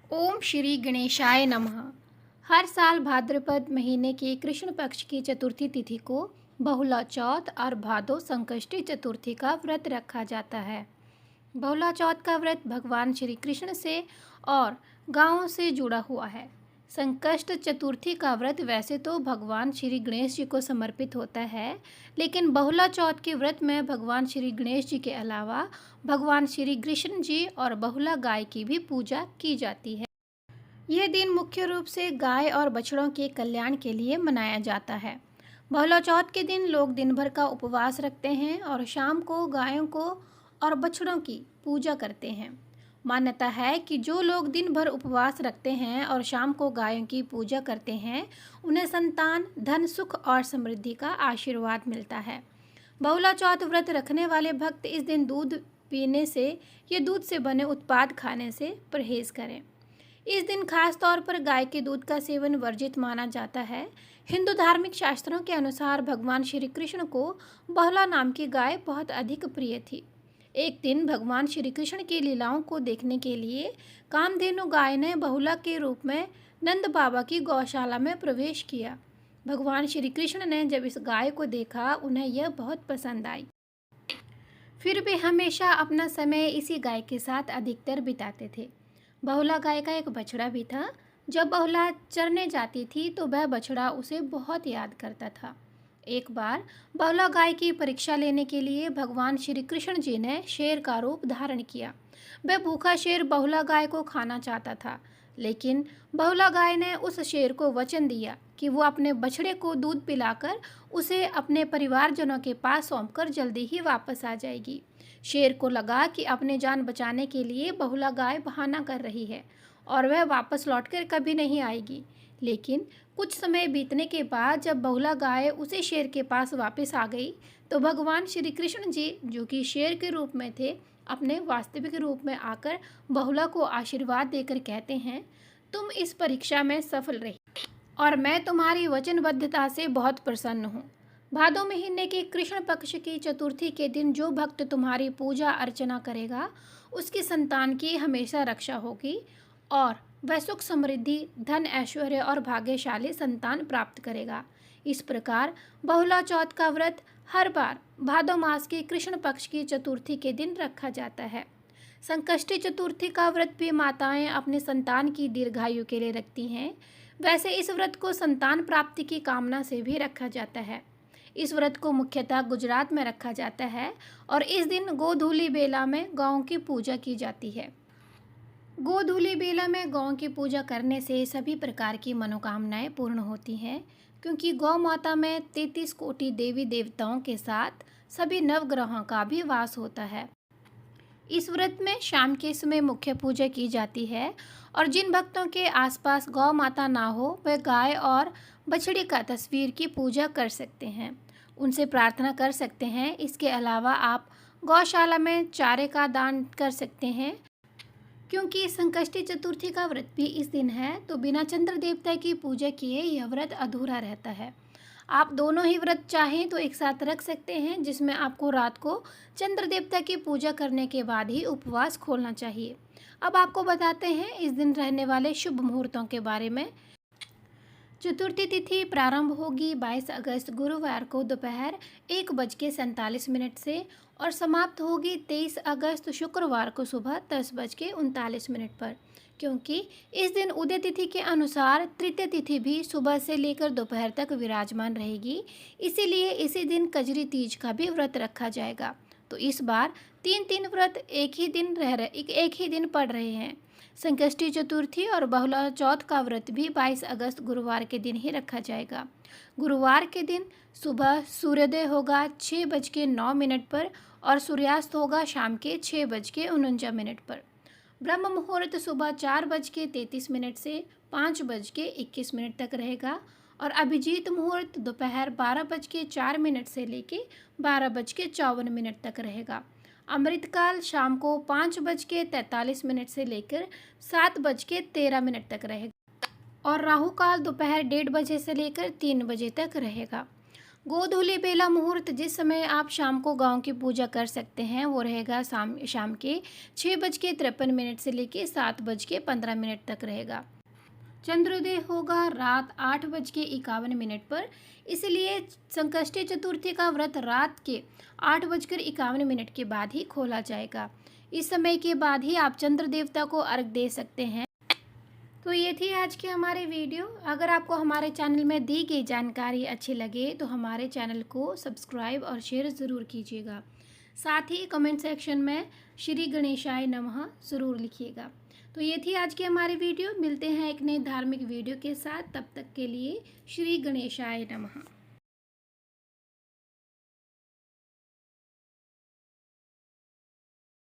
ओम श्री गणेशाय नमः। हर साल भाद्रपद महीने की कृष्ण पक्ष की चतुर्थी तिथि को बहुला चौथ और भादो संकष्टी चतुर्थी का व्रत रखा जाता है। बहुला चौथ का व्रत भगवान श्री कृष्ण से और गांवों से जुड़ा हुआ है। संकष्ट चतुर्थी का व्रत वैसे तो भगवान श्री गणेश जी को समर्पित होता है, लेकिन बहुला चौथ के व्रत में भगवान श्री गणेश जी के अलावा भगवान श्री कृष्ण जी और बहुला गाय की भी पूजा की जाती है। यह दिन मुख्य रूप से गाय और बछड़ों के कल्याण के लिए मनाया जाता है। बहुला चौथ के दिन लोग दिन भर का उपवास रखते हैं और शाम को गायों को और बछड़ों की पूजा करते हैं। मान्यता है कि जो लोग दिन भर उपवास रखते हैं और शाम को गायों की पूजा करते हैं, उन्हें संतान, धन, सुख और समृद्धि का आशीर्वाद मिलता है। बहुला चौथ व्रत रखने वाले भक्त इस दिन दूध पीने से या दूध से बने उत्पाद खाने से परहेज करें। इस दिन खास तौर पर गाय के दूध का सेवन वर्जित माना जाता है। हिंदू धार्मिक शास्त्रों के अनुसार भगवान श्री कृष्ण को बहुला नाम की गाय बहुत अधिक प्रिय थी। एक दिन भगवान श्री कृष्ण की लीलाओं को देखने के लिए कामधेनु गाय ने बहुला के रूप में नंद बाबा की गौशाला में प्रवेश किया। भगवान श्री कृष्ण ने जब इस गाय को देखा, उन्हें यह बहुत पसंद आई। फिर वे हमेशा अपना समय इसी गाय के साथ अधिकतर बिताते थे। बहुला गाय का एक बछड़ा भी था। जब बहुला चरने जाती थी तो वह बछड़ा उसे बहुत याद करता था। एक बार बहुला गाय की परीक्षा लेने के लिए भगवान श्री कृष्ण जी ने शेर का रूप धारण किया। वह भूखा शेर बहुला गाय को खाना चाहता था, लेकिन बहुला गाय ने उस शेर को वचन दिया कि वो अपने बछड़े को दूध पिलाकर उसे अपने परिवारजनों के पास सौंपकर जल्दी ही वापस आ जाएगी। शेर को लगा कि अपने जान बचाने के लिए बहुला गाय बहाना कर रही है और वह वापस लौटकर कभी नहीं आएगी। लेकिन कुछ समय बीतने के बाद जब बहुला गाय उसी शेर के पास वापस आ गई, तो भगवान श्री कृष्ण जी, जो कि शेर के रूप में थे, अपने वास्तविक रूप में आकर बहुला को आशीर्वाद देकर कहते हैं, तुम इस परीक्षा में सफल रही और मैं तुम्हारी वचनबद्धता से बहुत प्रसन्न हूँ। भादो महीने की कृष्ण पक्ष की चतुर्थी के दिन जो भक्त तुम्हारी पूजा अर्चना करेगा, उसकी संतान की हमेशा रक्षा होगी और वह सुख समृद्धि, धन, ऐश्वर्य और भाग्यशाली संतान प्राप्त करेगा। इस प्रकार बहुला चौथ का व्रत हर बार भादो मास के कृष्ण पक्ष की चतुर्थी के दिन रखा जाता है। संकष्टी चतुर्थी का व्रत भी माताएं अपने संतान की दीर्घायु के लिए रखती हैं। वैसे इस व्रत को संतान प्राप्ति की कामना से भी रखा जाता है। इस व्रत को मुख्यतः गुजरात में रखा जाता है और इस दिन गोधूली बेला में गौ की पूजा की जाती है। गोधूली बेला में गौ की पूजा करने से सभी प्रकार की मनोकामनाएं पूर्ण होती हैं, क्योंकि गौ माता में 33 कोटि देवी देवताओं के साथ सभी नवग्रहों का भी वास होता है। इस व्रत में शाम के समय मुख्य पूजा की जाती है और जिन भक्तों के आसपास गौ माता ना हो, वे गाय और बछड़ी का तस्वीर की पूजा कर सकते हैं, उनसे प्रार्थना कर सकते हैं। इसके अलावा आप गौशाला में चारे का दान कर सकते हैं। क्योंकि संकष्टी चतुर्थी का व्रत भी इस दिन है, तो बिना चंद्र देवता की पूजा किए यह व्रत अधूरा रहता है। आप दोनों ही व्रत चाहें तो एक साथ रख सकते हैं, जिसमें आपको रात को चंद्र देवता की पूजा करने के बाद ही उपवास खोलना चाहिए। अब आपको बताते हैं इस दिन रहने वाले शुभ मुहूर्तों के बारे में। चतुर्थी तिथि प्रारंभ होगी 22 अगस्त गुरुवार को दोपहर 1:47 से और समाप्त होगी 23 अगस्त शुक्रवार को सुबह 10:39 पर। क्योंकि इस दिन उदय तिथि के अनुसार तृतीय तिथि भी सुबह से लेकर दोपहर तक विराजमान रहेगी, इसीलिए इसी दिन कजरी तीज का भी व्रत रखा जाएगा। तो इस बार तीन व्रत एक ही दिन पड़ रहे हैं। संकष्टी चतुर्थी और बहुला चौथ का व्रत भी 22 अगस्त गुरुवार के दिन ही रखा जाएगा। गुरुवार के दिन सुबह सूर्योदय होगा 6:09 पर और सूर्यास्त होगा शाम के 6:49 पर। ब्रह्म मुहूर्त सुबह 4:33 से 5:21 तक रहेगा और अभिजीत मुहूर्त दोपहर 12:04 से लेके 12:54 तक रहेगा। अमृतकाल शाम को 5:43 से लेकर 7:13 तक रहेगा और राहु काल दोपहर 1:30 बजे से लेकर 3 बजे तक रहेगा। गोधूलि बेला मुहूर्त, जिस समय आप शाम को गांव की पूजा कर सकते हैं, वो रहेगा शाम के 6:53 से लेकर 7:15 तक रहेगा। चंद्रोदय होगा रात 8:51 पर, इसलिए संकष्टी चतुर्थी का व्रत रात के 8:51 के बाद ही खोला जाएगा। इस समय के बाद ही आप चंद्र देवता को अर्घ दे सकते हैं। तो ये थी आज की हमारी वीडियो। अगर आपको हमारे चैनल में दी गई जानकारी अच्छी लगे तो हमारे चैनल को सब्सक्राइब और शेयर ज़रूर कीजिएगा। साथ ही कमेंट सेक्शन में श्री गणेशाय नमः ज़रूर लिखिएगा। तो ये थी आज की हमारी वीडियो। मिलते हैं एक नए धार्मिक वीडियो के साथ। तब तक के लिए श्री गणेशाय नमः।